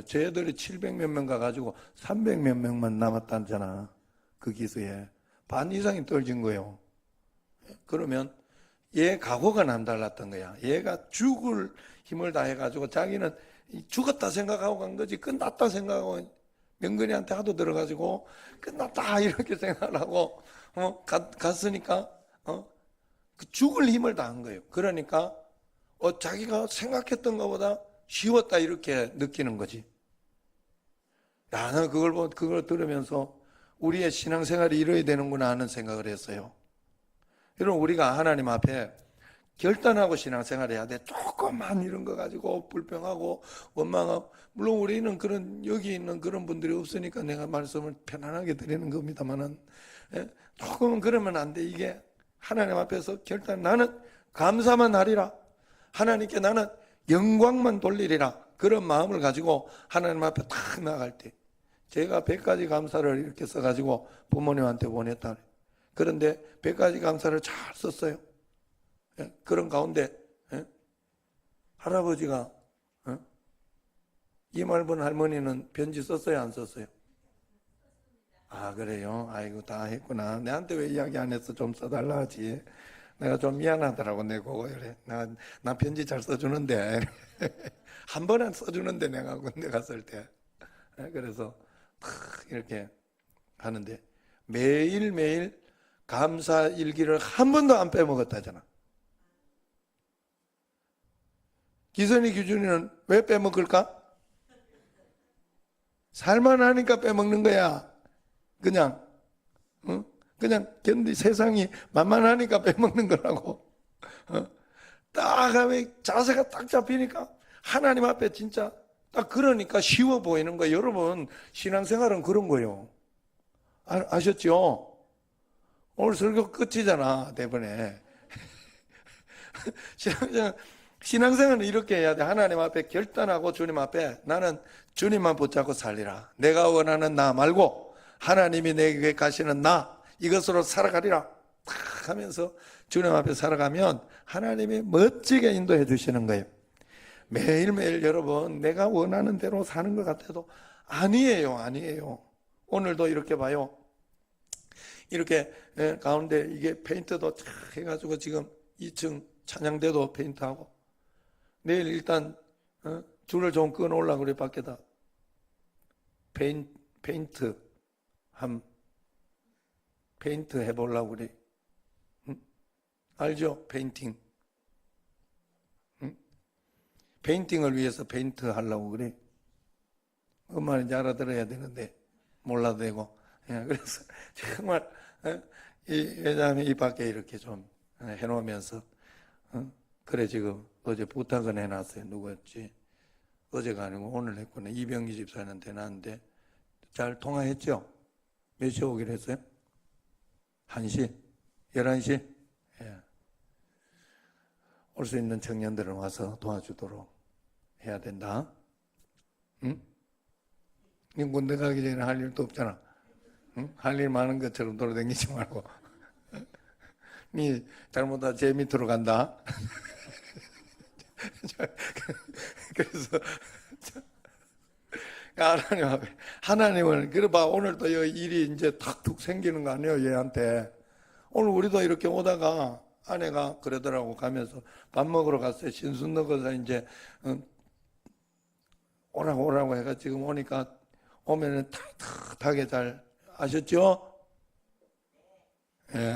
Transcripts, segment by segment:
쟤들이 700몇 명 가가지고 300몇 명만 남았다잖아. 그 기수에. 반 이상이 떨어진 거예요. 그러면 얘 각오가 남달랐던 거야. 얘가 죽을 힘을 다해가지고 자기는 죽었다 생각하고 간 거지 끝났다 생각하고 명근이한테 하도 들어가지고 끝났다 이렇게 생각을 하고 갔으니까 그 죽을 힘을 다한 거예요. 그러니까 자기가 생각했던 것보다 쉬웠다 이렇게 느끼는 거지. 야, 나는 그걸 들으면서 우리의 신앙생활이 이뤄야 되는구나 하는 생각을 했어요. 여러분, 우리가 하나님 앞에 결단하고 신앙생활 해야 돼. 조금만 이런 거 가지고 불평하고 원망하고, 물론 우리는 여기 있는 그런 분들이 없으니까 내가 말씀을 편안하게 드리는 겁니다만은, 조금은 그러면 안 돼. 이게 하나님 앞에서 나는 감사만 하리라. 하나님께 나는 영광만 돌리리라. 그런 마음을 가지고 하나님 앞에 탁 나갈 때, 제가 100가지 감사를 이렇게 써가지고 부모님한테 보냈다. 그런데 100가지 감사를 잘 썼어요. 그런 가운데 할아버지가 이말번 할머니는 편지 썼어요, 안 썼어요? 아, 그래요? 아이고, 다 했구나. 내한테 왜 이야기 안 했어? 좀 써달라 하지. 내가 좀 미안하더라고, 내고. 그래. 나 편지 잘 써주는데. 한 번은 써주는데, 내가 군대 갔을 때. 그래서 이렇게 하는데 매일매일 감사 일기를 한 번도 안 빼먹었다잖아. 기선이 규준이는 왜 빼먹을까? 살만하니까 빼먹는 거야. 그냥 세상이 만만하니까 빼먹는 거라고. 딱 하면 자세가 딱 잡히니까 하나님 앞에 진짜 딱 그러니까 쉬워 보이는 거예요. 여러분, 신앙생활은 그런 거예요. 아셨죠? 오늘 설교 끝이잖아, 대번에. 신앙생활은 이렇게 해야 돼. 하나님 앞에 결단하고 주님 앞에 나는 주님만 붙잡고 살리라. 내가 원하는 나 말고 하나님이 내게 가시는 나, 이것으로 살아가리라. 탁 하면서 주님 앞에 살아가면 하나님이 멋지게 인도해 주시는 거예요. 매일매일 여러분, 내가 원하는 대로 사는 것 같아도 아니에요. 오늘도 이렇게 봐요. 이렇게 가운데 이게 페인트도 쫙 해가지고 지금 2층 찬양대도 페인트하고, 내일 일단 줄을 좀 끊어오려고 그래. 밖에다 페인트 해보려고 그래. 알죠? 페인팅. 페인팅을 위해서 페인트 하려고 그래. 뭔 말인지 알아들어야 되는데 몰라도 되고. 그래서 정말 이 회장님이 이 밖에 이렇게 좀 해놓으면서 그래 지금 어제 부탁은 해놨어요. 누구였지? 어제가 아니고 오늘 했구나. 이병기 집사님한테 해놨는데 잘 통화했죠? 몇 시에 오기로 했어요? 1시? 11시? 예. 올 수 있는 청년들은 와서 도와주도록 해야 된다. 응? 니 군대 가기 전에 할 일도 없잖아. 응? 할 일 많은 것처럼 돌아다니지 말고. 니 잘못하다 제 밑으로 간다. 그래서 하나님 앞에, 하나님은 그래 봐. 오늘도 일이 이제 탁툭 생기는 거 아니에요, 얘한테. 오늘 우리도 이렇게 오다가 아내가 그러더라고. 가면서 밥 먹으러 갔어요. 신순 넣어서 이제 오라고 해가 지금 오니까 오면은 탁탁하게 잘 아셨죠? 예.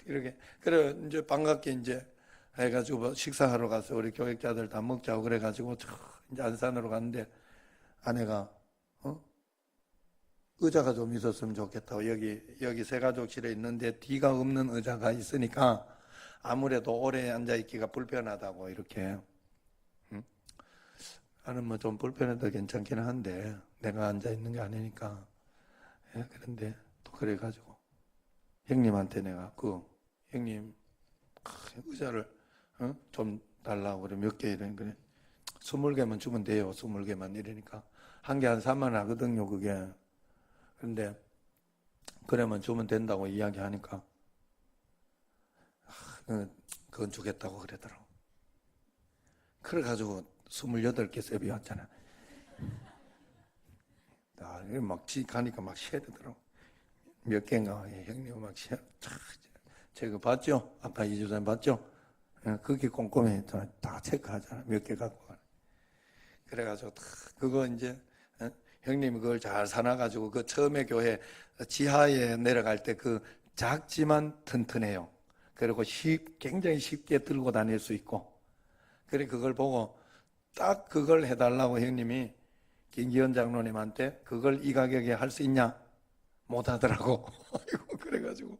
이렇게 그래 이제 반갑게 이제 해가지고 식사하러 가서 우리 교육자들 다 먹자고 그래가지고 이제 안산으로 갔는데 아내가 의자가 좀 있었으면 좋겠다고. 여기 새가족실에 있는데 뒤가 없는 의자가 있으니까 아무래도 오래 앉아 있기가 불편하다고 이렇게. 나는 뭐 좀 불편해도 괜찮기는 한데 내가 앉아 있는 게 아니니까. 그런데 또 그래가지고 형님한테 내가 형님 의자를 좀 달라고 그래. 몇 개 이러니 그래. 20개만 주면 돼요. 20개만 이러니까 한 개 한 3만 원 하거든요, 그게. 그런데 그러면 주면 된다고 이야기하니까 그건 주겠다고 그러더라고. 그래가지고 28개 셉이 왔잖아. 막 가니까 막 쉬어들더라고. 몇 개인가 형님 막 쉬어. 제가 봤죠? 아까 이주사님 봤죠? 그게 꼼꼼히 다 체크하잖아. 몇 개 갖고 가. 그래가지고 그거 이제 형님이 그걸 잘 사놔가지고 그 처음에 교회 지하에 내려갈 때 그 작지만 튼튼해요. 그리고 굉장히 쉽게 들고 다닐 수 있고. 그래 그걸 보고 딱 그걸 해달라고 형님이 김기현 장로님한테 그걸 이 가격에 할 수 있냐? 못 하더라고. 그래가지고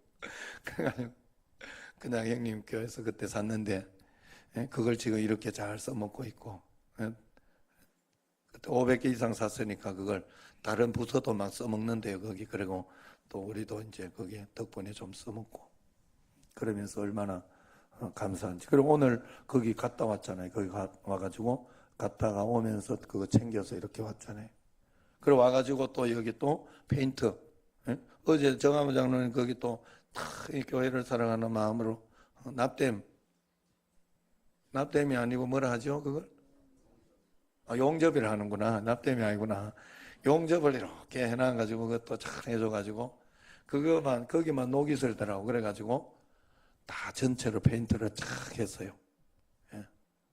그냥 형님 교회에서 그때 샀는데 그걸 지금 이렇게 잘 써먹고 있고 500개 이상 샀으니까 그걸 다른 부서도 막 써먹는데요 거기. 그리고 또 우리도 이제 거기에 덕분에 좀 써먹고 그러면서 얼마나 감사한지. 그리고 오늘 거기 갔다 왔잖아요. 거기 와가지고 갔다가 오면서 그거 챙겨서 이렇게 왔잖아요. 그리고 와가지고 또 여기 또 페인트. 어제 정하모 장로님 거기 또 이 교회를 사랑하는 마음으로 납땜이 아니고 뭐라 하죠 그걸? 용접을 하는구나. 납땜이 아니구나. 용접을 이렇게 해놔가지고 그것도 잘 해줘가지고 그거만 거기만 녹이 슬더라고. 그래가지고 다 전체로 페인트를 쫙 했어요.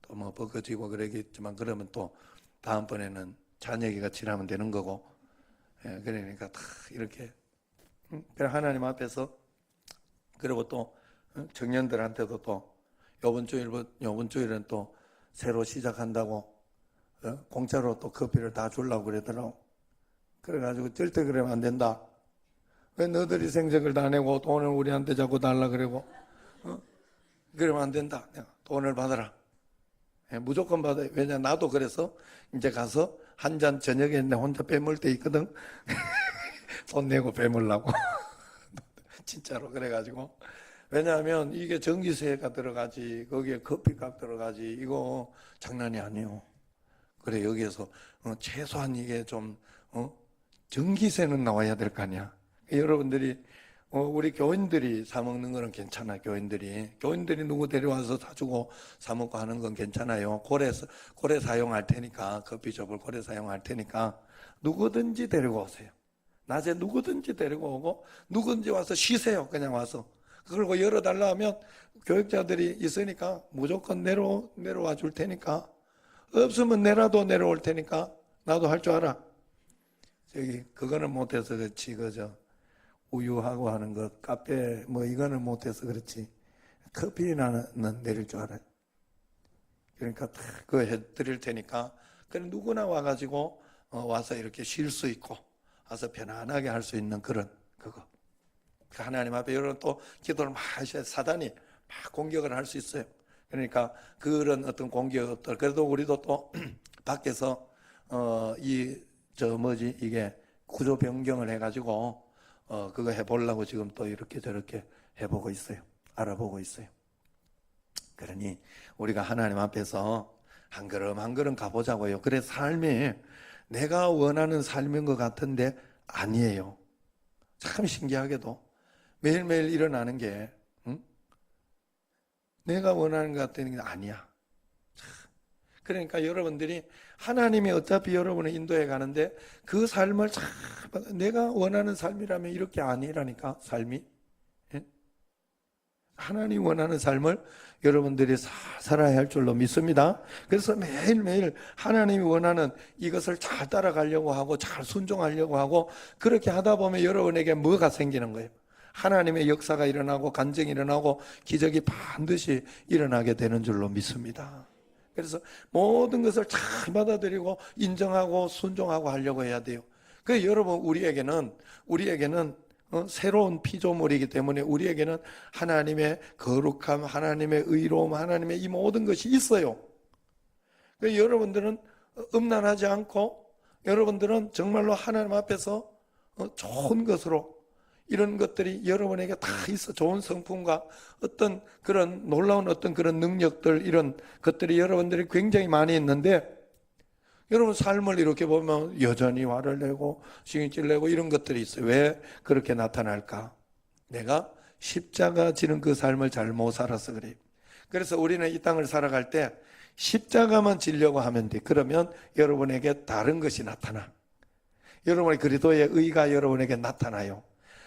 또 뭐 벗겨지고 그러겠지만 그러면 또 다음번에는 잔여기가 칠하면 되는 거고. 그러니까 다 이렇게 그래 하나님 앞에서 그리고 또 청년들한테도 또 요번 주일은 또 새로 시작한다고 공짜로 또 커피를 다 주려고 그러더라고. 그래가지고 절대 그러면 안 된다. 왜 너희들이 생색을 다 내고 돈을 우리한테 자꾸 달라 그러고 그러면 안 된다. 돈을 받아라. 무조건 받아요. 왜냐 나도 그래서 이제 가서 한 잔 저녁에 내 혼자 빼물 때 있거든. 돈 내고 빼물라고. 진짜로. 그래가지고 왜냐하면 이게 전기세가 들어가지 거기에 커피값 들어가지 이거 장난이 아니에요. 그래 여기에서 최소한 이게 좀 전기세는 나와야 될 거 아니야. 여러분들이 우리 교인들이 사 먹는 거는 괜찮아. 교인들이 누구 데려와서 사주고 사 먹고 하는 건 괜찮아요. 고래 사용할 테니까 커피숍을 고래 사용할 테니까 누구든지 데리고 오세요. 낮에 누구든지 데리고 오고 누구든지 와서 쉬세요. 그냥 와서. 그리고 열어달라 하면 교육자들이 있으니까 무조건 내려와 줄 테니까 없으면 내라도 내려올 테니까 나도 할 줄 알아. 그거는 못해서 그렇지 그저 우유하고 하는 것 카페 뭐 이거는 못해서 그렇지 커피는 내릴 줄 알아요. 그러니까 다 그거 해드릴 테니까 그래 누구나 와가지고 와서 이렇게 쉴 수 있고 와서 편안하게 할 수 있는 그런 그거. 하나님 앞에 여러분 또 기도를 막 하셔야 사단이 막 공격을 할 수 있어요. 그러니까 그런 어떤 공격들 그래도 우리도 또 밖에서 이게 구조 변경을 해가지고 그거 해보려고 지금 또 이렇게 저렇게 해보고 있어요. 알아보고 있어요. 그러니 우리가 하나님 앞에서 한 걸음 한 걸음 가보자고요. 그래 삶이 내가 원하는 삶인 것 같은데 아니에요. 참 신기하게도 매일매일 일어나는 게 내가 원하는 것 같은 게 아니야. 그러니까 여러분들이 하나님이 어차피 여러분을 인도해 가는데 그 삶을 참 내가 원하는 삶이라면 이렇게 아니라니까 삶이. 하나님 원하는 삶을 여러분들이 살아야 할 줄로 믿습니다. 그래서 매일매일 하나님이 원하는 이것을 잘 따라가려고 하고 잘 순종하려고 하고 그렇게 하다 보면 여러분에게 뭐가 생기는 거예요? 하나님의 역사가 일어나고 간증이 일어나고 기적이 반드시 일어나게 되는 줄로 믿습니다. 그래서 모든 것을 잘 받아들이고 인정하고 순종하고 하려고 해야 돼요. 그래서 여러분 우리에게는 새로운 피조물이기 때문에 우리에게는 하나님의 거룩함, 하나님의 의로움, 하나님의 이 모든 것이 있어요. 그래서 여러분들은 음란하지 않고 여러분들은 정말로 하나님 앞에서 좋은 것으로 이런 것들이 여러분에게 다 있어. 좋은 성품과 어떤 그런 놀라운 어떤 그런 능력들 이런 것들이 여러분들이 굉장히 많이 있는데 여러분 삶을 이렇게 보면 여전히 화를 내고 신경질 내고 이런 것들이 있어요. 왜 그렇게 나타날까? 내가 십자가 지는 그 삶을 잘 못 살아서 그래요. 그래서 우리는 이 땅을 살아갈 때 십자가만 지려고 하면 돼. 그러면 여러분에게 다른 것이 나타나. 여러분의 그리스도의 의가 여러분에게 나타나요.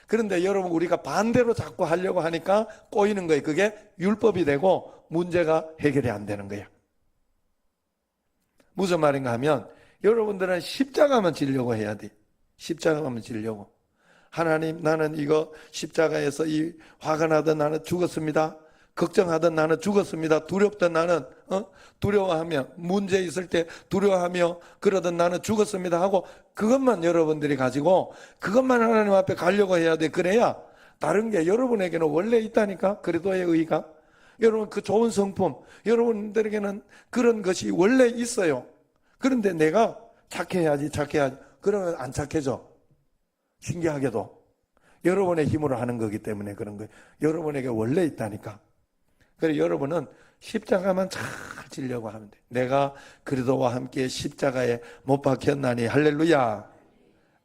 그런데 여러분 우리가 반대로 자꾸 하려고 하니까 꼬이는 거예요. 그게 율법이 되고 문제가 해결이 안 되는 거예요. 무슨 말인가 하면 여러분들은 십자가만 지려고 해야 돼. 십자가만 지려고. 하나님, 나는 이거 십자가에서 이 화가 나던 나는 죽었습니다. 걱정하던 나는 죽었습니다. 두렵던 나는 두려워하며 문제 있을 때 두려워하며 그러던 나는 죽었습니다 하고 그것만 여러분들이 가지고 그것만 하나님 앞에 가려고 해야 돼. 그래야 다른 게 여러분에게는 원래 있다니까. 그리스도의 의가. 여러분 그 좋은 성품 여러분들에게는 그런 것이 원래 있어요. 그런데 내가 착해야지 그러면 안 착해져. 신기하게도 여러분의 힘으로 하는 거기 때문에 그런 거예요. 여러분에게 원래 있다니까. 그래서 여러분은 십자가만 잘 지려고 하면 돼. 내가 그리스도와 함께 십자가에 못 박혔나니 할렐루야.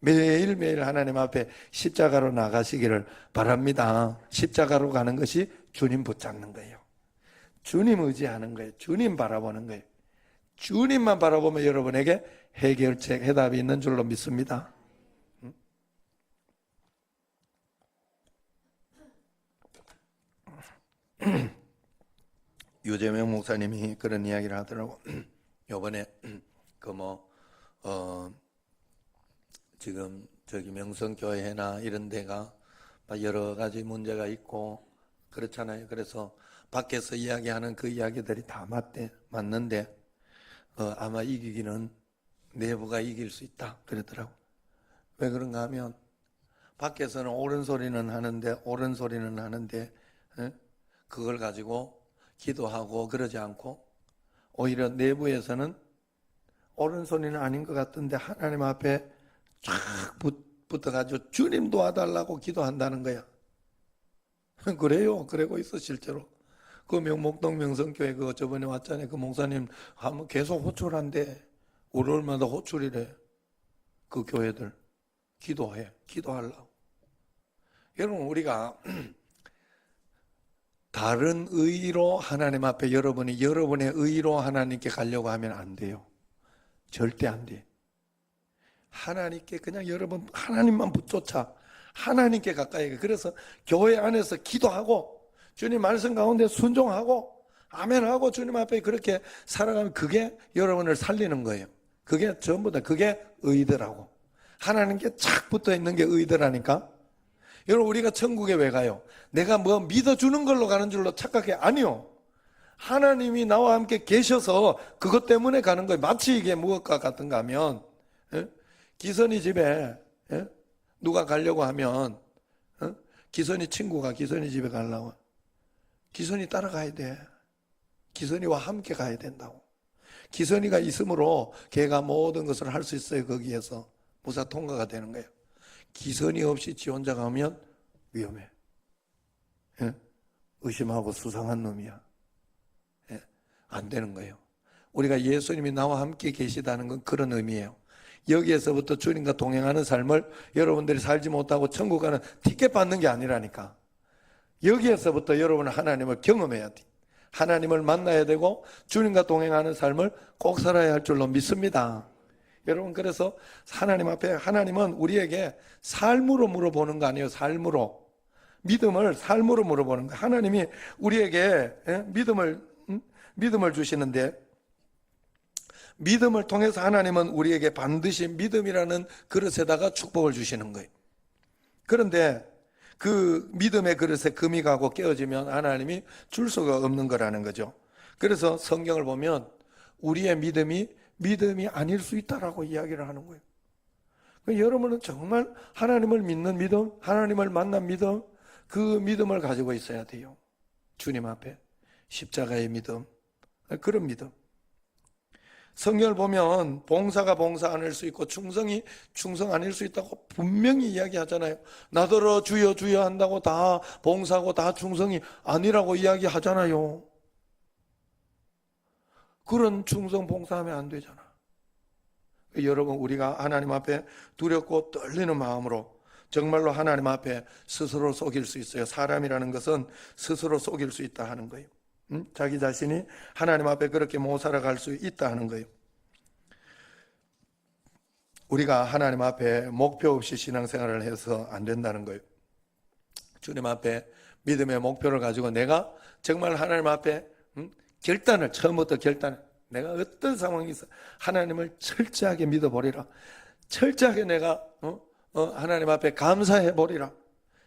매일매일 하나님 앞에 십자가로 나가시기를 바랍니다. 십자가로 가는 것이 주님 붙잡는 거예요. 주님 의지하는 거예요. 주님 바라보는 거예요. 주님만 바라보면 여러분에게 해결책, 해답이 있는 줄로 믿습니다. 유재명 목사님이 그런 이야기를 하더라고. 요번에 지금 저기 명성교회나 이런 데가 여러 가지 문제가 있고 그렇잖아요. 그래서 밖에서 이야기하는 그 이야기들이 다 맞는데 아마 이기기는 내부가 이길 수 있다 그러더라고. 왜 그런가 하면 밖에서는 옳은 소리는 하는데 그걸 가지고 기도하고 그러지 않고 오히려 내부에서는 옳은 소리는 아닌 것 같은데 하나님 앞에 쫙 붙어가지고 주님 도와달라고 기도한다는 거야. 그래요. 그러고 있어 실제로. 그 목동 명성교회 그 저번에 왔잖아요. 그 목사님 하면 계속 호출한대. 월요일마다 호출이래. 그 교회들 기도하려고. 여러분 우리가 다른 의로 하나님 앞에 여러분의 의로 하나님께 가려고 하면 안 돼요. 절대 안 돼. 하나님께 그냥 여러분 하나님만 붙쫓아 하나님께 가까이 가. 그래서 교회 안에서 기도하고 주님 말씀 가운데 순종하고 아멘하고 주님 앞에 그렇게 살아가면 그게 여러분을 살리는 거예요. 그게 전부 다 그게 의더라고. 하나님께 착 붙어 있는 게 의더라니까. 여러분 우리가 천국에 왜 가요? 내가 뭐 믿어주는 걸로 가는 줄로 착각해. 아니요. 하나님이 나와 함께 계셔서 그것 때문에 가는 거예요. 마치 이게 무엇과 같은가 하면 기선이 집에 누가 가려고 하면 기선이 친구가 기선이 집에 가려고 기선이 따라가야 돼. 기선이와 함께 가야 된다고. 기선이가 있으므로 걔가 모든 것을 할 수 있어요. 거기에서 무사 통과가 되는 거예요. 기선이 없이 지 혼자 가면 위험해. 의심하고 수상한 놈이야. 안 되는 거예요. 우리가 예수님이 나와 함께 계시다는 건 그런 의미예요. 여기에서부터 주님과 동행하는 삶을 여러분들이 살지 못하고 천국 가는 티켓 받는 게 아니라니까. 여기에서부터 여러분은 하나님을 경험해야 돼. 하나님을 만나야 되고 주님과 동행하는 삶을 꼭 살아야 할 줄로 믿습니다. 여러분 그래서 하나님 앞에 하나님은 우리에게 삶으로 물어보는 거 아니에요. 삶으로. 믿음을 삶으로 물어보는 거예요. 하나님이 우리에게 믿음을 주시는데 믿음을 통해서 하나님은 우리에게 반드시 믿음이라는 그릇에다가 축복을 주시는 거예요. 그런데 그 믿음의 그릇에 금이 가고 깨어지면 하나님이 줄 수가 없는 거라는 거죠. 그래서 성경을 보면 우리의 믿음이 아닐 수 있다라고 이야기를 하는 거예요. 여러분은 정말 하나님을 믿는 믿음, 하나님을 만난 믿음, 그 믿음을 가지고 있어야 돼요. 주님 앞에 십자가의 믿음, 그런 믿음. 성경을 보면 봉사가 봉사 아닐 수 있고 충성이 충성 아닐 수 있다고 분명히 이야기하잖아요. 나더러 주여 주여 한다고 다 봉사고 다 충성이 아니라고 이야기하잖아요. 그런 충성 봉사하면 안 되잖아. 여러분 우리가 하나님 앞에 두렵고 떨리는 마음으로 정말로 하나님 앞에 스스로 속일 수 있어요. 사람이라는 것은 스스로 속일 수 있다 하는 거예요. 자기 자신이 하나님 앞에 그렇게 못 살아갈 수 있다 하는 거예요. 우리가 하나님 앞에 목표 없이 신앙생활을 해서 안 된다는 거예요. 주님 앞에 믿음의 목표를 가지고 내가 정말 하나님 앞에 결단을 처음부터 내가 어떤 상황이 있어 하나님을 철저하게 믿어버리라. 철저하게 내가 하나님 앞에 감사해 버리라.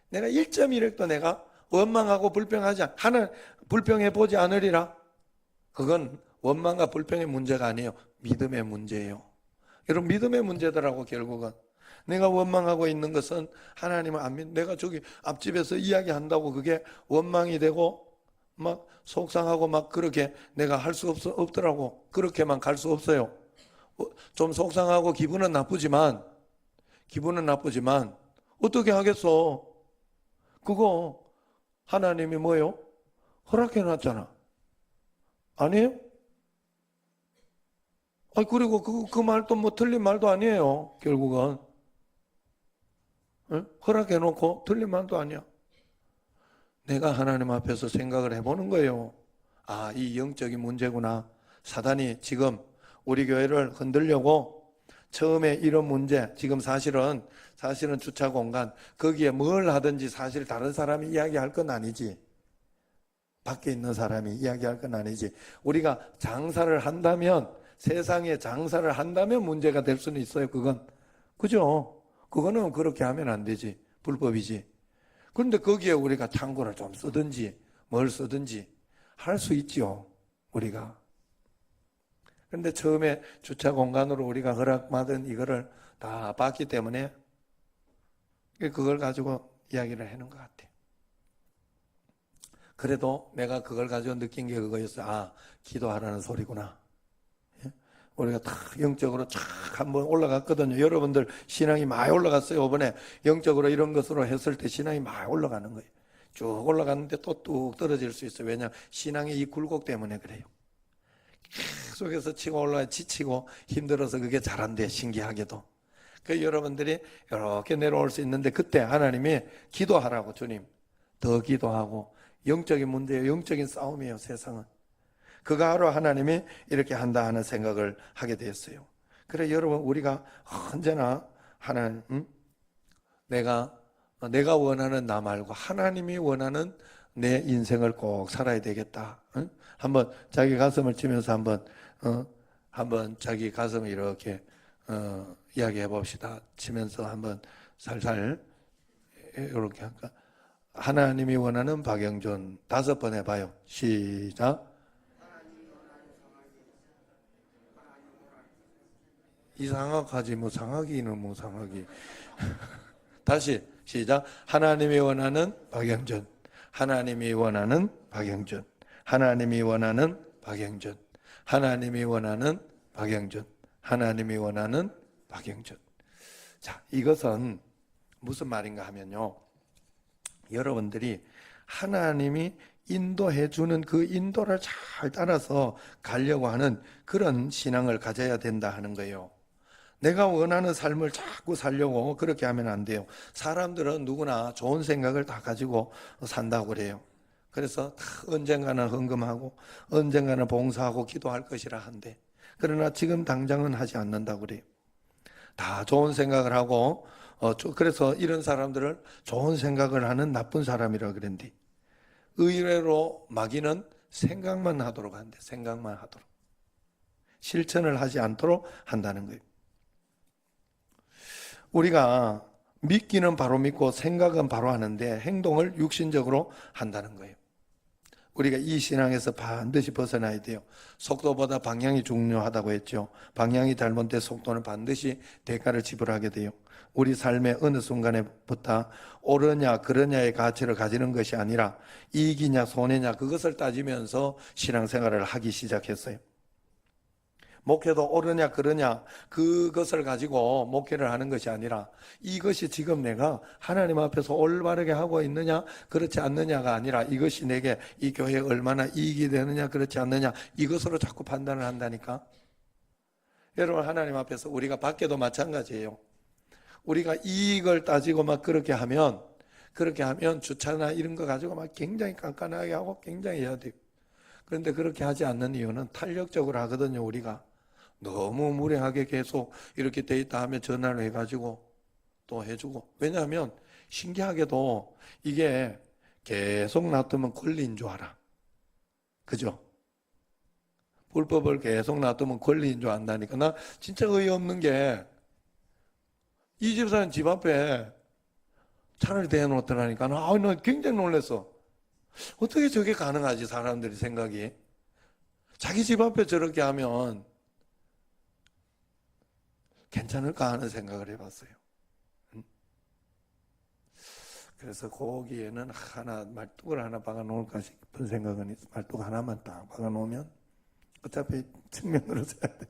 내가 1.1획도 내가 원망하고 불평해 보지 않으리라. 그건 원망과 불평의 문제가 아니에요. 믿음의 문제예요. 여러분, 믿음의 문제더라고. 결국은 내가 원망하고 있는 것은 하나님을 안 믿. 내가 저기 앞집에서 이야기한다고 그게 원망이 되고 막 속상하고 막 그렇게 내가 할 수 없더라고. 그렇게만 갈 수 없어요. 좀 속상하고 기분은 나쁘지만 어떻게 하겠어? 그거 하나님이 뭐요? 허락해 놨잖아. 아니에요? 그리고 그 말도 뭐 틀린 말도 아니에요. 결국은. 응? 허락해 놓고 틀린 말도 아니야. 내가 하나님 앞에서 생각을 해보는 거예요. 이 영적인 문제구나. 사단이 지금 우리 교회를 흔들려고 처음에 이런 문제, 지금 사실은 주차 공간, 거기에 뭘 하든지 사실 다른 사람이 이야기할 건 아니지. 밖에 있는 사람이 이야기할 건 아니지. 우리가 장사를 한다면, 세상에 장사를 한다면 문제가 될 수는 있어요. 그건. 그죠? 그거는 그렇게 하면 안 되지. 불법이지. 그런데 거기에 우리가 창고를 좀 쓰든지, 뭘 쓰든지 할 수 있죠. 우리가. 그런데 처음에 주차 공간으로 우리가 허락받은 이거를 다 봤기 때문에 그걸 가지고 이야기를 하는 것 같아요. 그래도 내가 그걸 가지고 느낀 게 그거였어요. 기도하라는 소리구나. 우리가 다 영적으로 쫙 한번 올라갔거든요. 여러분들 신앙이 많이 올라갔어요. 이번에 영적으로 이런 것으로 했을 때 신앙이 많이 올라가는 거예요. 쭉 올라갔는데 또 뚝 떨어질 수 있어요. 왜냐하면 신앙의 이 굴곡 때문에 그래요. 계속해서 치고 올라가 지치고 힘들어서 그게 잘 안 돼. 신기하게도. 그 여러분들이 이렇게 내려올 수 있는데 그때 하나님이 기도하라고. 주님 더 기도하고. 영적인 문제예요. 영적인 싸움이에요. 세상은. 그거 하러 하나님이 이렇게 한다 하는 생각을 하게 되었어요. 그래 여러분, 우리가 언제나 내가 원하는 나 말고 하나님이 원하는 내 인생을 꼭 살아야 되겠다. 한번 자기 가슴을 치면서 한번 자기 가슴을 이렇게 이야기해 봅시다. 치면서 한번 살살 이렇게 할까? 하나님이 원하는 박영준 5번 해봐요. 시작. 이상하지 뭐 상하기는 뭐 상하기. 다시 시작. 하나님이 원하는 박영준. 하나님이 원하는 박영준. 하나님이 원하는 박영준. 하나님이 원하는 박영준. 하나님이 원하는 박영준. 자, 이것은 무슨 말인가 하면요. 여러분들이 하나님이 인도해 주는 그 인도를 잘 따라서 가려고 하는 그런 신앙을 가져야 된다 하는 거예요. 내가 원하는 삶을 자꾸 살려고 그렇게 하면 안 돼요. 사람들은 누구나 좋은 생각을 다 가지고 산다고 그래요. 그래서 다 언젠가는 헌금하고 언젠가는 봉사하고 기도할 것이라 한데, 그러나 지금 당장은 하지 않는다고 그래요. 다 좋은 생각을 하고 그래서 이런 사람들을 좋은 생각을 하는 나쁜 사람이라 그랬는데, 의외로 마귀는 생각만 하도록 한대. 생각만 하도록. 실천을 하지 않도록 한다는 거예요. 우리가 믿기는 바로 믿고 생각은 바로 하는데 행동을 육신적으로 한다는 거예요. 우리가 이 신앙에서 반드시 벗어나야 돼요. 속도보다 방향이 중요하다고 했죠. 방향이 잘못된 속도는 반드시 대가를 지불하게 돼요. 우리 삶의 어느 순간에부터 옳으냐 그러냐의 가치를 가지는 것이 아니라 이익이냐 손해냐 그것을 따지면서 신앙생활을 하기 시작했어요. 목회도 옳으냐 그러냐 그것을 가지고 목회를 하는 것이 아니라 이것이 지금 내가 하나님 앞에서 올바르게 하고 있느냐 그렇지 않느냐가 아니라 이것이 내게 이 교회에 얼마나 이익이 되느냐 그렇지 않느냐 이것으로 자꾸 판단을 한다니까. 여러분, 하나님 앞에서 우리가 밖에도 마찬가지예요. 우리가 이익을 따지고 막 그렇게 하면 주차나 이런 거 가지고 막 굉장히 깐깐하게 하고 굉장히 해야 돼요. 그런데 그렇게 하지 않는 이유는 탄력적으로 하거든요. 우리가 너무 무례하게 계속 이렇게 돼 있다 하면 전화를 해가지고 또 해주고. 왜냐하면 신기하게도 이게 계속 놔두면 권리인 줄 알아. 그죠? 불법을 계속 놔두면 권리인 줄 안다니까. 나 진짜 어이없는 게 이 집사는 집 앞에 차를 대놓더라니까. 나 굉장히 놀랐어. 어떻게 저게 가능하지, 사람들이 생각이. 자기 집 앞에 저렇게 하면 괜찮을까 하는 생각을 해봤어요. 그래서 거기에는 말뚝을 하나 박아놓을까 싶은 생각은 있어. 말뚝 하나만 딱 박아놓으면 어차피 측면으로 써야 돼.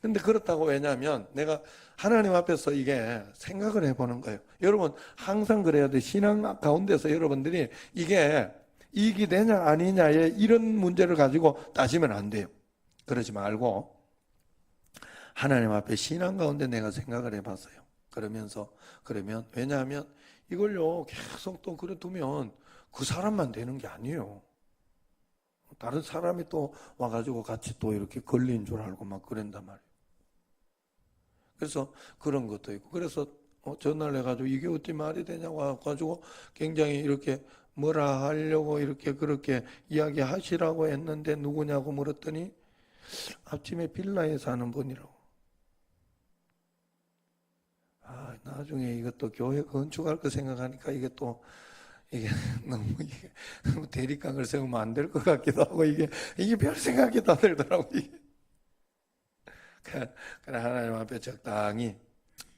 근데 그렇다고, 왜냐하면 내가 하나님 앞에서 이게 생각을 해보는 거예요. 여러분 항상 그래야 돼. 신앙 가운데서 여러분들이 이게 이익이 되냐 아니냐에 이런 문제를 가지고 따지면 안 돼요. 그러지 말고 하나님 앞에 신앙 가운데 내가 생각을 해봤어요. 그러면 왜냐하면 이걸요 계속 또 그래 두면 그 사람만 되는 게 아니에요. 다른 사람이 또 와가지고 같이 또 이렇게 걸린 줄 알고 막 그런단 말이에요. 그래서 그런 것도 있고, 그래서 전화를 해가지고 이게 어떻게 말이 되냐고 해가지고 굉장히 이렇게 뭐라 하려고 이렇게 그렇게 이야기하시라고 했는데 누구냐고 물었더니 앞집에 빌라에 사는 분이라고. 나중에 이것도 교회 건축할 거 생각하니까 이게 너무 대립각을 세우면 안 될 것 같기도 하고 이게 별 생각이 다 들더라고. 그래 하나님 앞에 적당히,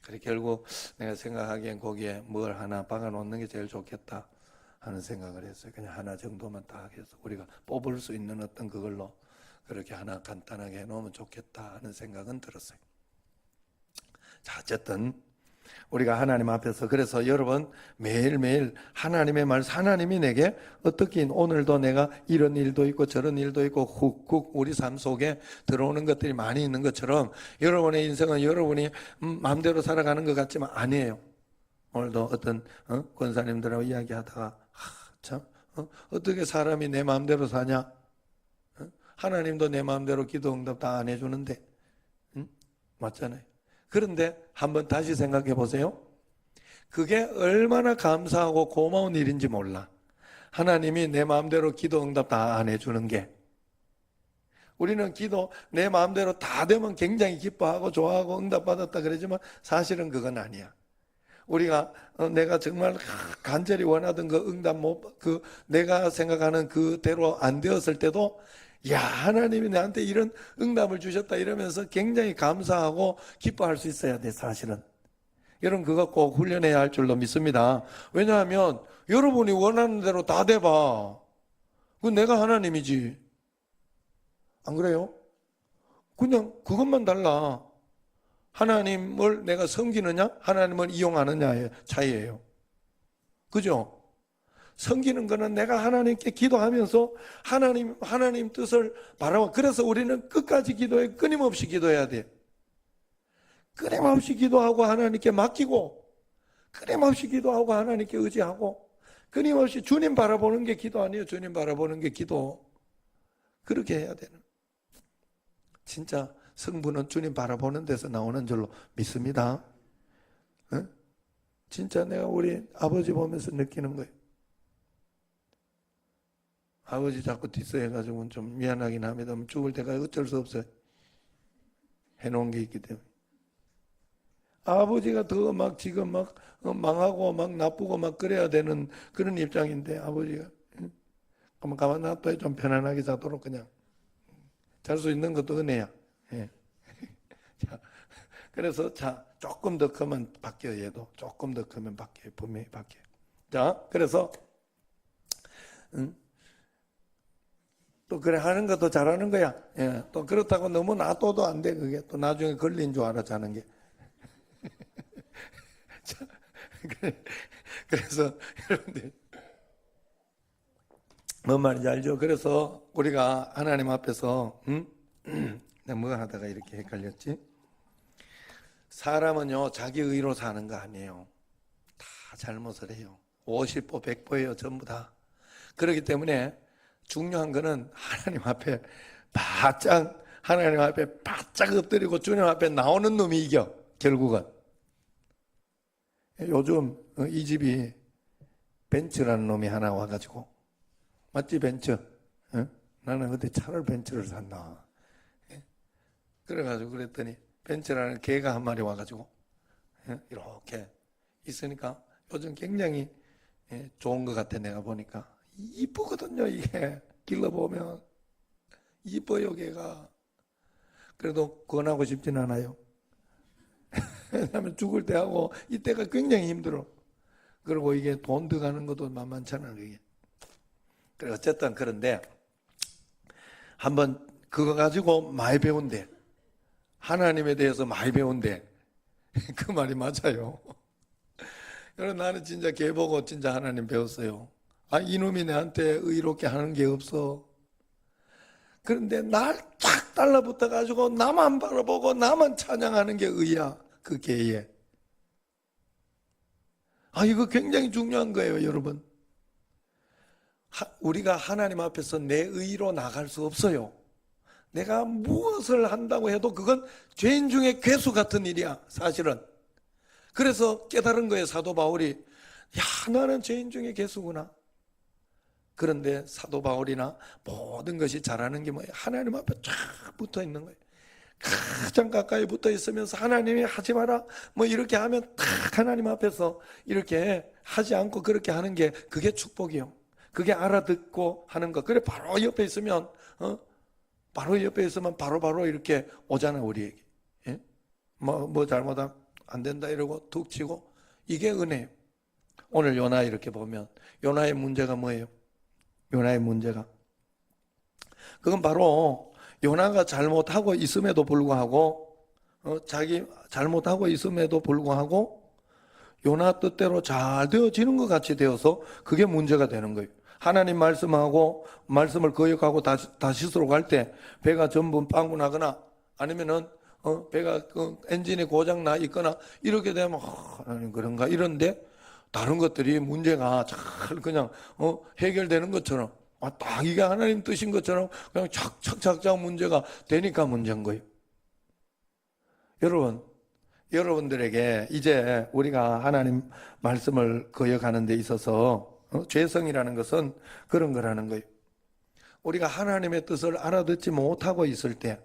그래 결국 내가 생각하기엔 거기에 뭘 하나 박아 놓는 게 제일 좋겠다 하는 생각을 했어요. 그냥 하나 정도만 딱 해서 우리가 뽑을 수 있는 어떤 그걸로 그렇게 하나 간단하게 해놓으면 좋겠다 하는 생각은 들었어요. 자, 어쨌든 우리가 하나님 앞에서, 그래서 여러분 매일매일 하나님의 말씀, 하나님이 내게 어떻게 오늘도 내가 이런 일도 있고 저런 일도 있고 훅훅 우리 삶 속에 들어오는 것들이 많이 있는 것처럼 여러분의 인생은 여러분이 마음대로 살아가는 것 같지만 아니에요. 오늘도 어떤 권사님들하고 이야기하다가 참 어떻게 사람이 내 마음대로 사냐? 하나님도 내 마음대로 기도 응답 다 안 해주는데, 맞잖아요. 그런데 한번 다시 생각해 보세요. 그게 얼마나 감사하고 고마운 일인지 몰라. 하나님이 내 마음대로 기도 응답 다 안 해주는 게. 우리는 기도 내 마음대로 다 되면 굉장히 기뻐하고 좋아하고 응답받았다 그러지만 사실은 그건 아니야. 우리가 내가 정말 간절히 원하던 그 응답 내가 생각하는 그대로 안 되었을 때도 야, 하나님이 나한테 이런 응답을 주셨다 이러면서 굉장히 감사하고 기뻐할 수 있어야 돼, 사실은. 여러분 그거 꼭 훈련해야 할 줄로 믿습니다. 왜냐하면 여러분이 원하는 대로 다 돼봐. 그건 내가 하나님이지. 안 그래요? 그냥 그것만 달라. 하나님을 내가 섬기느냐, 하나님을 이용하느냐의 차이예요. 그죠? 섬기는 거는 내가 하나님께 기도하면서 하나님 뜻을 바라고, 그래서 우리는 끝까지 기도해, 끊임없이 기도해야 돼. 끊임없이 기도하고 하나님께 맡기고, 끊임없이 기도하고 하나님께 의지하고, 끊임없이 주님 바라보는 게 기도 아니에요. 주님 바라보는 게 기도. 그렇게 해야 되는. 진짜 성부는 주님 바라보는 데서 나오는 줄로 믿습니다. 응? 진짜 내가 우리 아버지 보면서 느끼는 거예요. 아버지 자꾸 뒷서해가지고 좀 미안하긴 합니다. 죽을 때까지 어쩔 수 없어요. 해놓은 게 있기 때문에. 아버지가 더 지금 망하고 나쁘고 그래야 되는 그런 입장인데, 아버지가. 그러면 가만 놔둬야 좀 편안하게 자도록 그냥. 잘 수 있는 것도 은혜야. 예. 자, 그래서 조금 더 크면 바뀌어요. 얘도 조금 더 크면 바뀌어요. 분명히 바뀌어요. 자, 그래서 또 그래 하는 것도 잘하는 거야. 예. 또 그렇다고 너무 놔둬도 안 돼. 그게 또 나중에 걸린 줄 알아 자는 게. 자, 그래서 여러분들 뭔 말인지 알죠? 그래서 우리가 하나님 앞에서 내가 뭐 하다가 이렇게 헷갈렸지? 사람은요 자기 의로 사는 거 아니에요. 다 잘못을 해요. 50보 100보예요. 전부 다. 그렇기 때문에 중요한 거는 하나님 앞에 바짝 하나님 앞에 바짝 엎드리고 주님 앞에 나오는 놈이 이겨, 결국은. 요즘 이 집이 벤츠라는 놈이 하나 와가지고, 맞지, 벤츠? 응? 나는 그때 차를 벤츠를 샀나. 그래가지고 그랬더니 벤츠라는 개가 한 마리 와가지고 이렇게 있으니까 요즘 굉장히 좋은 것 같아. 내가 보니까 이쁘거든요. 이게 길러 보면 이뻐요. 개가. 그래도 권하고 싶진 않아요. 왜냐하면 죽을 때 하고 이때가 굉장히 힘들어. 그리고 이게 돈 들어가는 것도 만만찮아. 그게. 그래 어쨌든 그런데 한번 그거 가지고 많이 배운대. 하나님에 대해서 많이 배운대. 그 말이 맞아요. 그래서 나는 진짜 걔 보고 진짜 하나님 배웠어요. 아, 이놈이 나한테 의롭게 하는 게 없어. 그런데 날 쫙 달라붙어 가지고 나만 바라보고 나만 찬양하는 게 의야. 그 걔에. 아, 이거 굉장히 중요한 거예요, 여러분. 우리가 하나님 앞에서 내 의로 나갈 수 없어요. 내가 무엇을 한다고 해도 그건 죄인 중에 괴수 같은 일이야, 사실은. 그래서 깨달은 거예요, 사도 바울이. 야, 나는 죄인 중에 괴수구나. 그런데 사도 바울이나 모든 것이 잘하는 게 뭐예요? 하나님 앞에 쫙 붙어 있는 거예요. 가장 가까이 붙어 있으면서 하나님이 하지 마라 뭐 이렇게 하면 딱 하나님 앞에서 이렇게 하지 않고 그렇게 하는 게 그게 축복이요. 그게 알아듣고 하는 거. 그래 바로 옆에 있으면 바로 옆에 있으면 바로 이렇게 오잖아 우리에게. 예? 뭐 잘못하면 안 된다 이러고 툭 치고. 이게 은혜예요. 오늘 요나 이렇게 보면 요나의 문제가 뭐예요? 요나의 문제가 그건 바로 요나가 잘못하고 있음에도 불구하고 자기 잘못하고 있음에도 불구하고 요나 뜻대로 잘 되어지는 것 같이 되어서 그게 문제가 되는 거예요. 하나님 말씀하고 말씀을 거역하고 다시스로 갈 때 배가 전부 빵꾸 나거나 아니면은 배가 엔진이 고장 나 있거나 이렇게 되면 하나님 그런가 이런데 다른 것들이 문제가 잘 그냥 해결되는 것처럼 딱 이게 하나님 뜻인 것처럼 그냥 착착착착 문제가 되니까 문제인 거예요. 여러분들에게 이제 우리가 하나님 말씀을 거역하는 데 있어서 죄성이라는 것은 그런 거라는 거예요. 우리가 하나님의 뜻을 알아듣지 못하고 있을 때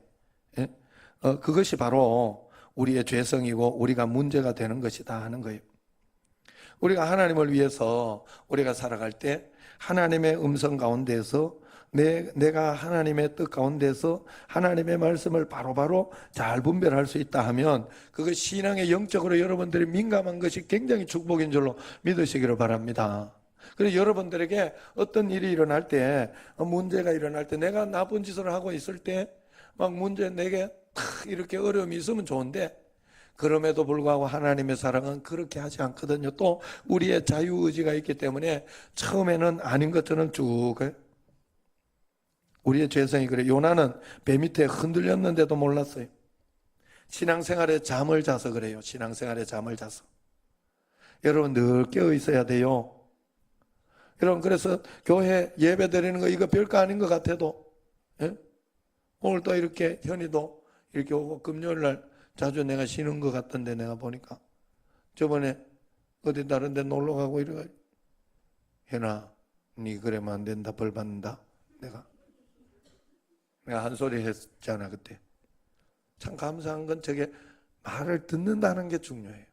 그것이 바로 우리의 죄성이고 우리가 문제가 되는 것이다 하는 거예요. 우리가 하나님을 위해서 우리가 살아갈 때 하나님의 음성 가운데서 내가 하나님의 뜻 가운데서 하나님의 말씀을 바로바로 잘 분별할 수 있다 하면 그것 신앙의 영적으로 여러분들이 민감한 것이 굉장히 축복인 줄로 믿으시기를 바랍니다. 그래서 여러분들에게 어떤 일이 일어날 때 문제가 일어날 때 내가 나쁜 짓을 하고 있을 때 막 문제 내게 탁 이렇게 어려움이 있으면 좋은데 그럼에도 불구하고 하나님의 사랑은 그렇게 하지 않거든요. 또 우리의 자유의지가 있기 때문에 처음에는 아닌 것처럼 쭉 우리의 죄성이 그래. 요나는 배 밑에 흔들렸는데도 몰랐어요. 신앙생활에 잠을 자서 그래요. 신앙생활에 잠을 자서. 여러분 늘 깨어 있어야 돼요. 여러분 그래서 교회 예배 드리는 거 이거 별거 아닌 것 같아도 오늘 또 이렇게 현이도 이렇게 오고 금요일 날 자주 내가 쉬는 것 같던데 내가 보니까 저번에 어디 다른 데 놀러 가고 이래가 현아 니 그러면 안 된다 벌 받는다 내가 한 소리 했잖아 그때. 참 감사한 건 저게 말을 듣는다는 게 중요해요.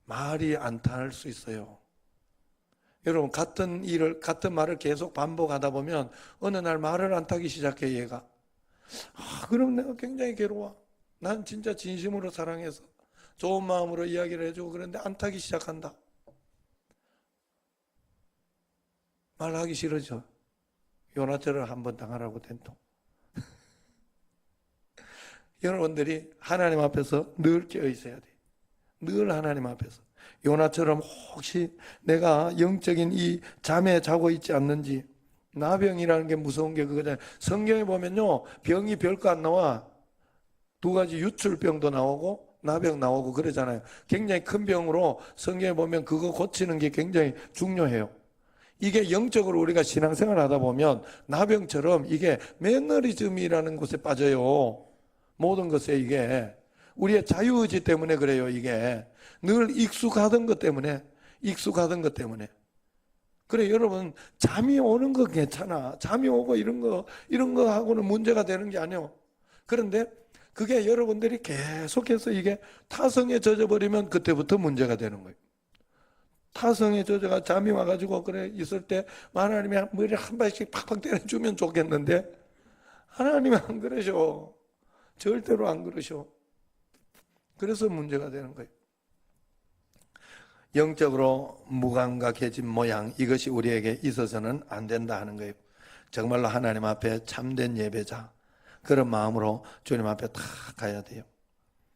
말이 안 탈 수 있어요. 여러분 같은 말을 계속 반복하다 보면 어느 날 말을 안 타기 시작해 얘가. 그럼 내가 굉장히 괴로워. 난 진짜 진심으로 사랑해서 좋은 마음으로 이야기를 해주고 그런데 안 타기 시작한다. 말하기 싫어져. 요나처럼 한번 당하라고 된통. 여러분들이 하나님 앞에서 늘 깨어 있어야 돼. 늘 하나님 앞에서. 요나처럼 혹시 내가 영적인 이 잠에 자고 있지 않는지. 나병이라는 게 무서운 게 그거잖아요. 성경에 보면요 병이 별거 안 나와. 두 가지 유출병도 나오고 나병 나오고 그러잖아요. 굉장히 큰 병으로 성경에 보면 그거 고치는 게 굉장히 중요해요. 이게 영적으로 우리가 신앙생활 하다 보면 나병처럼 이게 매너리즘이라는 곳에 빠져요. 모든 것에 이게 우리의 자유의지 때문에 그래요. 이게 늘 익숙하던 것 때문에 그래 여러분 잠이 오는 거 괜찮아. 잠이 오고 이런 거 하고는 문제가 되는 게 아니에요. 그런데 그게 여러분들이 계속해서 이게 타성에 젖어버리면 그때부터 문제가 되는 거예요. 타성에 젖어가 잠이 와가지고 그래 있을 때 하나님이 머리를 한 발씩 팍팍 때려주면 좋겠는데 하나님은 안 그러셔. 절대로 안 그러셔. 그래서 문제가 되는 거예요. 영적으로 무감각해진 모양, 이것이 우리에게 있어서는 안 된다 하는 거예요. 정말로 하나님 앞에 참된 예배자, 그런 마음으로 주님 앞에 다 가야 돼요.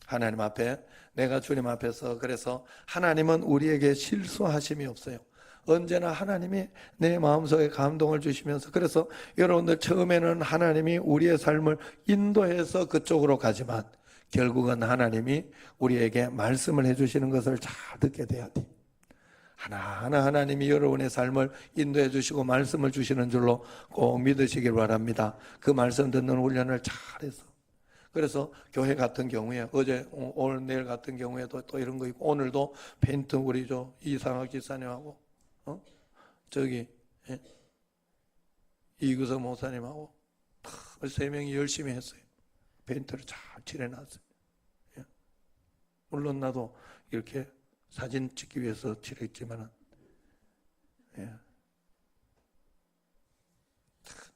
하나님 앞에 내가 주님 앞에서 그래서 하나님은 우리에게 실수하심이 없어요. 언제나 하나님이 내 마음속에 감동을 주시면서 그래서 여러분들 처음에는 하나님이 우리의 삶을 인도해서 그쪽으로 가지만 결국은 하나님이 우리에게 말씀을 해주시는 것을 잘 듣게 돼야 돼. 하나하나 하나님이 여러분의 삶을 인도해 주시고 말씀을 주시는 줄로 꼭 믿으시길 바랍니다. 그 말씀 듣는 훈련을 잘해서. 그래서 교회 같은 경우에 어제 오늘 내일 같은 경우에도 또 이런 거 있고 오늘도 페인트 우리 이상학 지사님하고 저기 이구석 목사님하고 세 명이 열심히 했어요. 페인트를 잘 칠해놨어요. 물론 나도 이렇게 사진 찍기 위해서 칠했지만은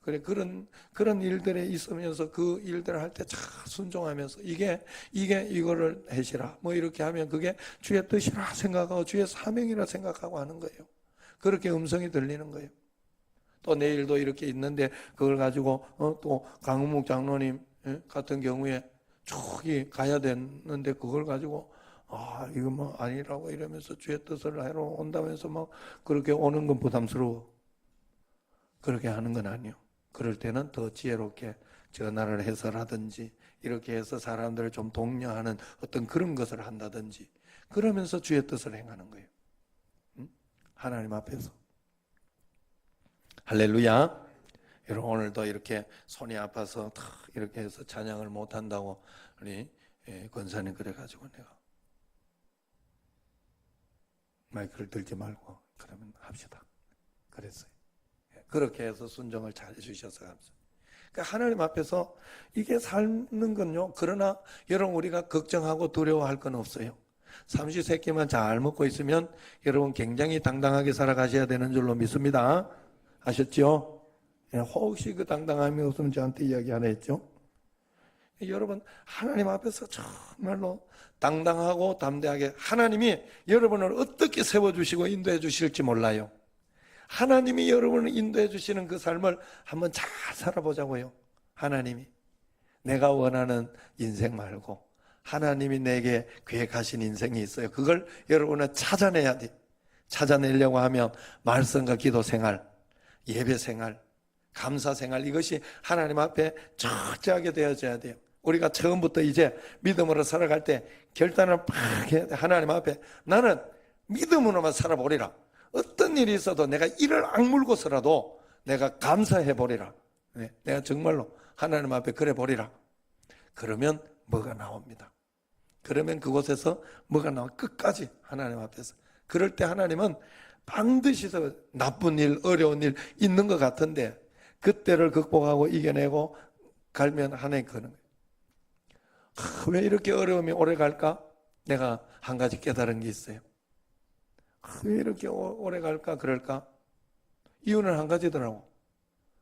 그래 그런 일들에 있으면서 그 일들을 할 때 잘 순종하면서 이거를 해시라 뭐 이렇게 하면 그게 주의 뜻이라 생각하고 주의 사명이라 생각하고 하는 거예요. 그렇게 음성이 들리는 거예요. 또 내일도 이렇게 있는데 그걸 가지고 또 강은묵 장로님 같은 경우에 저기 가야 되는데 그걸 가지고 이거 뭐 아니라고 이러면서 주의 뜻을 하러 온다면서 막 그렇게 오는 건 부담스러워. 그렇게 하는 건 아니요. 그럴 때는 더 지혜롭게 전화를 해서라든지 이렇게 해서 사람들을 좀 독려하는 어떤 그런 것을 한다든지 그러면서 주의 뜻을 행하는 거예요. 하나님 앞에서. 할렐루야. 여러분 오늘도 이렇게 손이 아파서 이렇게 해서 찬양을 못한다고 우리 권사님 그래가지고 내가 마이크를 들지 말고 그러면 합시다. 그랬어요. 그렇게 해서 순종을 잘 해주셔서 감사합니다. 그러니까 하나님 앞에서 이게 사는 건요. 그러나 여러분 우리가 걱정하고 두려워할 건 없어요. 삼시세끼만 잘 먹고 있으면 여러분 굉장히 당당하게 살아가셔야 되는 줄로 믿습니다. 아셨죠? 혹시 그 당당함이 없으면 저한테 이야기 하나 했죠? 여러분 하나님 앞에서 정말로 당당하고 담대하게 하나님이 여러분을 어떻게 세워주시고 인도해 주실지 몰라요. 하나님이 여러분을 인도해 주시는 그 삶을 한번 잘 살아보자고요. 하나님이 내가 원하는 인생 말고 하나님이 내게 계획하신 인생이 있어요. 그걸 여러분은 찾아내야 돼. 찾아내려고 하면 말씀과 기도 생활, 예배 생활, 감사 생활 이것이 하나님 앞에 철저하게 되어져야 돼요. 우리가 처음부터 이제 믿음으로 살아갈 때 결단을 팍 해야 돼. 하나님 앞에 나는 믿음으로만 살아보리라. 어떤 일이 있어도 내가 이를 악물고서라도 내가 감사해 보리라. 내가 정말로 하나님 앞에 그래 보리라. 그러면 뭐가 나옵니다. 그러면 그곳에서 뭐가 나와 끝까지 하나님 앞에서. 그럴 때 하나님은 반드시 나쁜 일, 어려운 일 있는 것 같은데 그때를 극복하고 이겨내고 갈면 하나님 그는 거예요. 왜 이렇게 어려움이 오래 갈까? 내가 한 가지 깨달은 게 있어요. 왜 이렇게 오래 갈까? 그럴까? 이유는 한 가지더라고.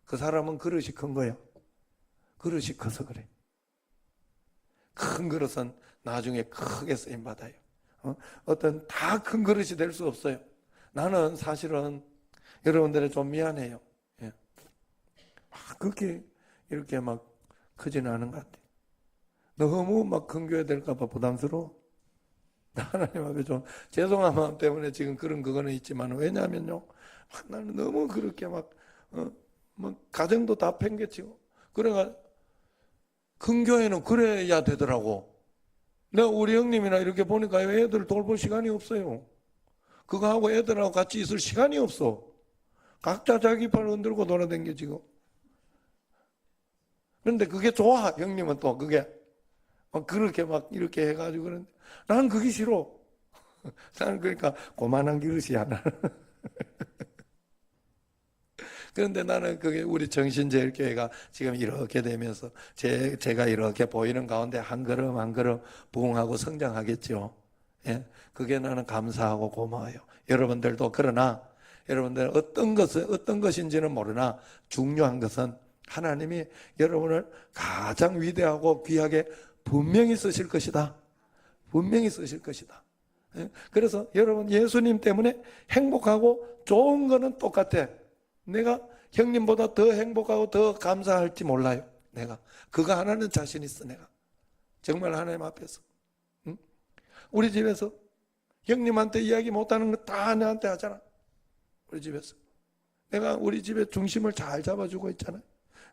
그 사람은 그릇이 큰 거예요. 그릇이 커서 그래. 큰 그릇은 나중에 크게 쓰임받아요. 어떤 다 큰 그릇이 될 수 없어요. 나는 사실은 여러분들에 좀 미안해요. 그렇게 이렇게 막 크지는 않은 것 같아요. 너무 막 큰 교회 될까봐 부담스러워. 하나님 앞에 좀 죄송한 마음 때문에 지금 그거는 있지만 왜냐하면요 나는 너무 그렇게 막 가정도 다 팽개치고 그래가 큰 교회는 그래야 되더라고. 내가 우리 형님이나 이렇게 보니까 애들 돌볼 시간이 없어요. 그거 하고 애들하고 같이 있을 시간이 없어. 각자 자기 팔 흔들고 돌아다녀 지금. 그런데 그게 좋아. 형님은 또 그게 막 그렇게 막 이렇게 해가지고 그런데 나는 그게 싫어. 나는 그러니까 고만한 그릇이야 나는. 그런데 나는 그게 우리 정신제일교회가 지금 이렇게 되면서 제가 이렇게 보이는 가운데 한 걸음 한 걸음 부흥하고 성장하겠죠. 예, 그게 나는 감사하고 고마워요. 여러분들도 그러나 여러분들 어떤 것인지는 모르나 중요한 것은 하나님이 여러분을 가장 위대하고 귀하게 분명히 쓰실 것이다. 분명히 쓰실 것이다. 예, 그래서 여러분 예수님 때문에 행복하고 좋은 거는 똑같아. 내가 형님보다 더 행복하고 더 감사할지 몰라요. 내가 그거 하나는 자신 있어. 내가 정말 하나님 앞에서. 응? 우리 집에서 형님한테 이야기 못하는 거 다 내한테 하잖아. 우리 집에서 내가 우리 집의 중심을 잘 잡아주고 있잖아.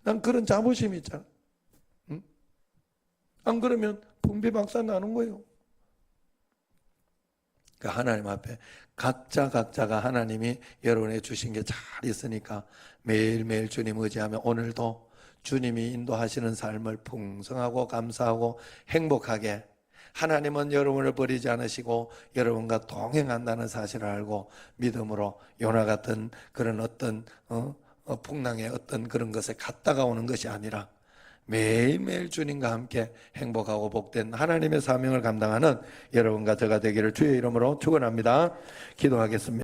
난 그런 자부심이 있잖아. 응? 안 그러면 분비박산 나는 거예요. 그 하나님 앞에 각자가 하나님이 여러분에게 주신 게 잘 있으니까 매일매일 주님 의지하며 오늘도 주님이 인도하시는 삶을 풍성하고 감사하고 행복하게, 하나님은 여러분을 버리지 않으시고 여러분과 동행한다는 사실을 알고 믿음으로 요나 같은 그런 어떤 풍랑의 어떤 그런 것에 갔다가 오는 것이 아니라 매일매일 주님과 함께 행복하고 복된 하나님의 사명을 감당하는 여러분과 저가 되기를 주의 이름으로 축원합니다. 기도하겠습니다.